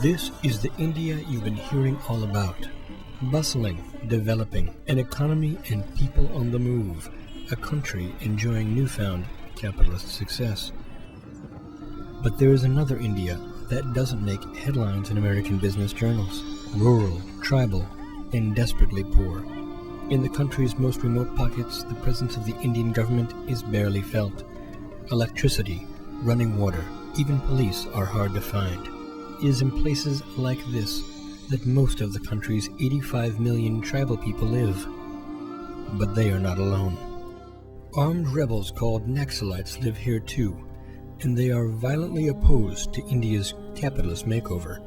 This is the India you've been hearing all about. Bustling, developing, an economy and people on the move, a country enjoying newfound capitalist success. But there is another India that doesn't make headlines in American business journals. Rural, tribal, and desperately poor. In the country's most remote pockets, the presence of the Indian government is barely felt. Electricity, running water, even police are hard to find. It is in places like this that most of the country's 85 million tribal people live. But they are not alone. Armed rebels called Naxalites live here too, and they are violently opposed to India's capitalist makeover.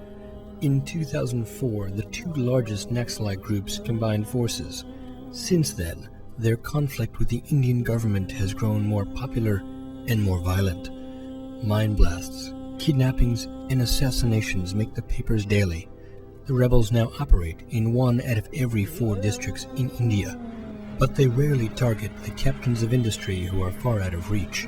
In 2004, the two largest Naxalite groups combined forces. Since then, their conflict with the Indian government has grown more popular and more violent. Mine blasts, kidnappings, and assassinations make the papers daily. The rebels now operate in 1 out of every 4 districts in India, but they rarely target the captains of industry who are far out of reach.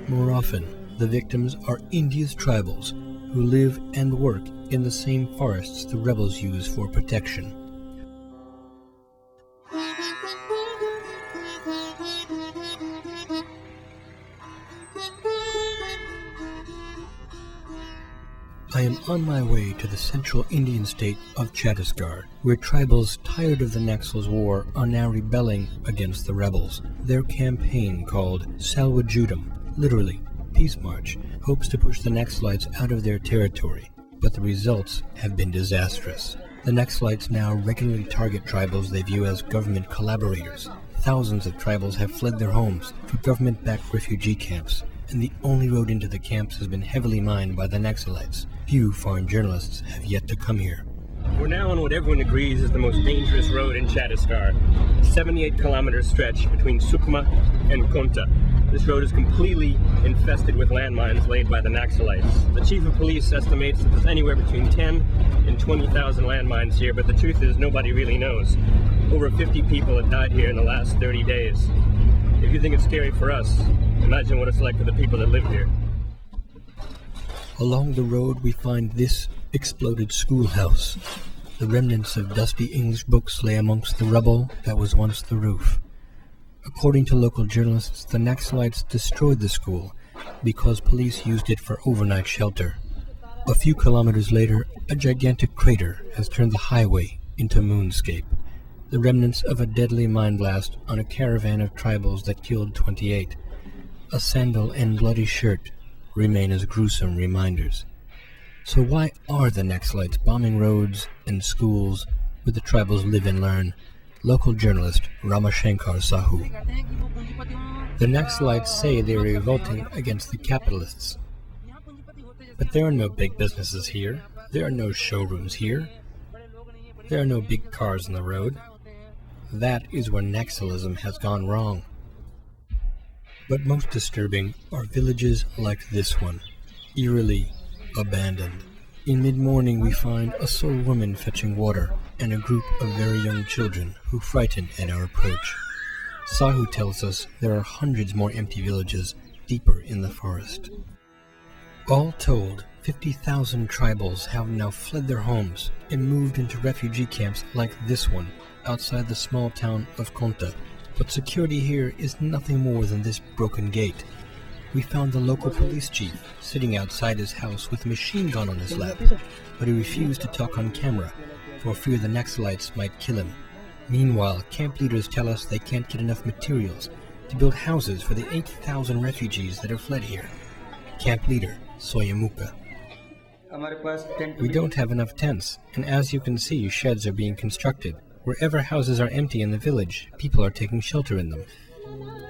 More often, the victims are India's tribals who live and work in the same forests the rebels use for protection. I am on my way to the central Indian state of Chhattisgarh, where tribals tired of the Naxals' war are now rebelling against the rebels. Their campaign, called Salwajudam, literally Peace March, hopes to push the Naxalites out of their territory, but the results have been disastrous. The Naxalites now regularly target tribals they view as government collaborators. Thousands of tribals have fled their homes to government-backed refugee camps, and the only road into the camps has been heavily mined by the Naxalites. Few foreign journalists have yet to come here. We're now on what everyone agrees is the most dangerous road in Chhattisgarh, a 78-kilometer stretch between Sukma and Konta. This road is completely infested with landmines laid by the Naxalites. The chief of police estimates that there's anywhere between 10 and 20,000 landmines here, but the truth is nobody really knows. Over 50 people have died here in the last 30 days. If you think it's scary for us, imagine what it's like for the people that live here. Along the road we find this exploded schoolhouse. The remnants of dusty English books lay amongst the rubble that was once the roof. According to local journalists, the Naxalites destroyed the school because police used it for overnight shelter. A few kilometers later, a gigantic crater has turned the highway into moonscape. The remnants of a deadly mine blast on a caravan of tribals that killed 28. A sandal and bloody shirt remain as gruesome reminders. So why are the Naxalites bombing roads and schools where the tribals live and learn? Local journalist Ramashankar Sahu. The Naxalites say they are revolting against the capitalists. But there are no big businesses here. There are no showrooms here. There are no big cars on the road. That is where Naxalism has gone wrong. But most disturbing are villages like this one, eerily abandoned. In mid-morning we find a sole woman fetching water and a group of very young children who frighten at our approach. Sahu tells us there are hundreds more empty villages deeper in the forest. All told, 50,000 tribals have now fled their homes and moved into refugee camps like this one outside the small town of Konta. But security here is nothing more than this broken gate. We found the local police chief sitting outside his house with a machine gun on his lap, but he refused to talk on camera for fear the Naxalites might kill him. Meanwhile, camp leaders tell us they can't get enough materials to build houses for the 8,000 refugees that have fled here. Camp leader Soyamuka. We don't have enough tents, and as you can see, sheds are being constructed. Wherever houses are empty in the village, people are taking shelter in them.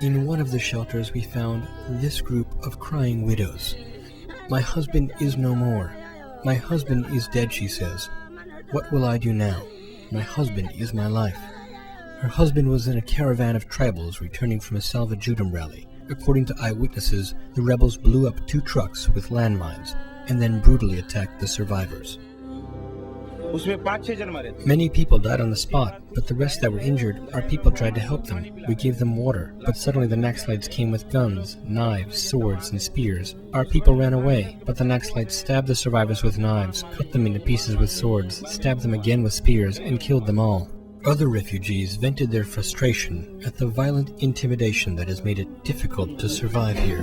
In one of the shelters we found this group of crying widows. My husband is no more. My husband is dead, she says. What will I do now? My husband is my life. Her husband was in a caravan of tribals returning from a Salvajudam rally. According to eyewitnesses, the rebels blew up 2 trucks with landmines and then brutally attacked the survivors. उसमें 5-6 जन मरे थे। Many people died on the spot, but the rest that were injured, our people tried to help them. We gave them water, but suddenly the Naxalites came with guns, knives, swords, and spears. Our people ran away, but the Naxalites stabbed the survivors with knives, cut them into pieces with swords, stabbed them again with spears, and killed them all. Other refugees vented their frustration at the violent intimidation that has made it difficult to survive here.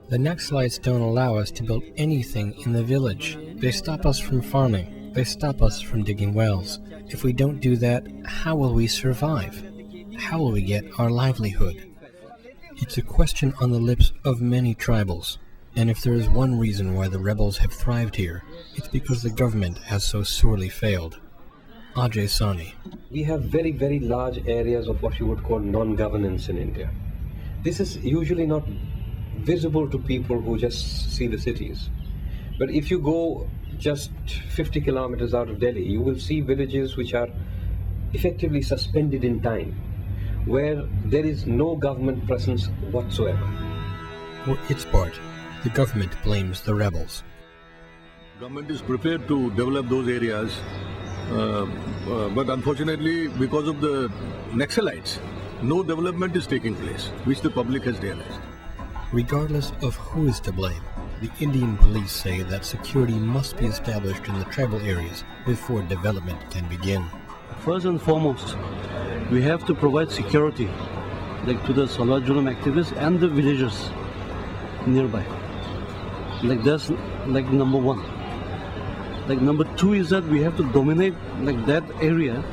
The Naxalites don't allow us to build anything in the village. They stop us from farming. They stop us from digging wells. If we don't do that, how will we survive? How will we get our livelihood? It's a question on the lips of many tribals. And if there is one reason why the rebels have thrived here, it's because the government has so sorely failed. Ajay Sani. We have very, very large areas of what you would call non-governance in India. This is usually not visible to people who just see the cities. But if you go just 50 kilometers out of Delhi, you will see villages which are effectively suspended in time, where there is no government presence whatsoever. For its part, the government blames the rebels. Government is prepared to develop those areas, but unfortunately, because of the Naxalites, no development is taking place, which the public has realized. Regardless of who is to blame, the Indian police say that security must be established in the tribal areas before development can begin. First and foremost, we have to provide security to the Salwat Julam activists and the villagers nearby. That's number one. Number two is that we have to dominate that area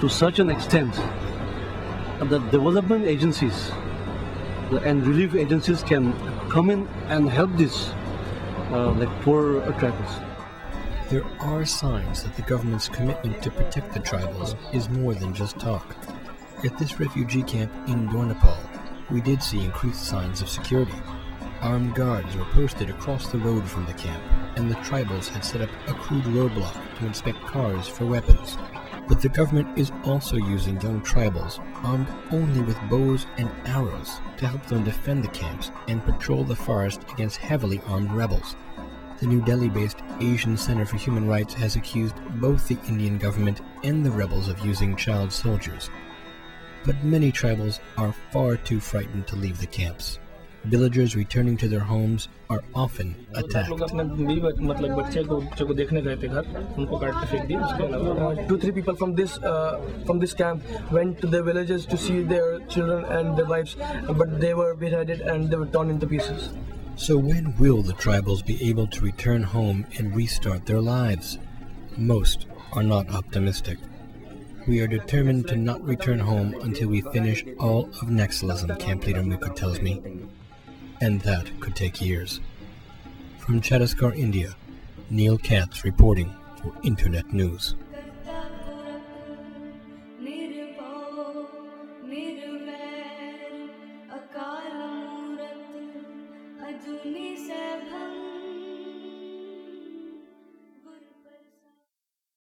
to such an extent that development agencies and relief agencies can come in and help these poor tribals. There are signs that the government's commitment to protect the tribals is more than just talk. At this refugee camp in Dornapal, we did see increased signs of security. Armed guards were posted across the road from the camp, and the tribals had set up a crude roadblock to inspect cars for weapons. But the government is also using young tribals, armed only with bows and arrows, to help them defend the camps and patrol the forest against heavily armed rebels. The New Delhi-based Asian Center for Human Rights has accused both the Indian government and the rebels of using child soldiers. But many tribals are far too frightened to leave the camps. Villagers returning to their homes are often attacked. 2-3 people from this camp went to their villages to see their children and their wives, but they were beheaded and they were torn into pieces. So when will the tribals be able to return home and restart their lives? Most are not optimistic. We are determined to not return home until we finish all of Naxalism, Camp Leader Mukut tells me. And that could take years. From Chhattisgarh, India, Neil Katz reporting for Internet News.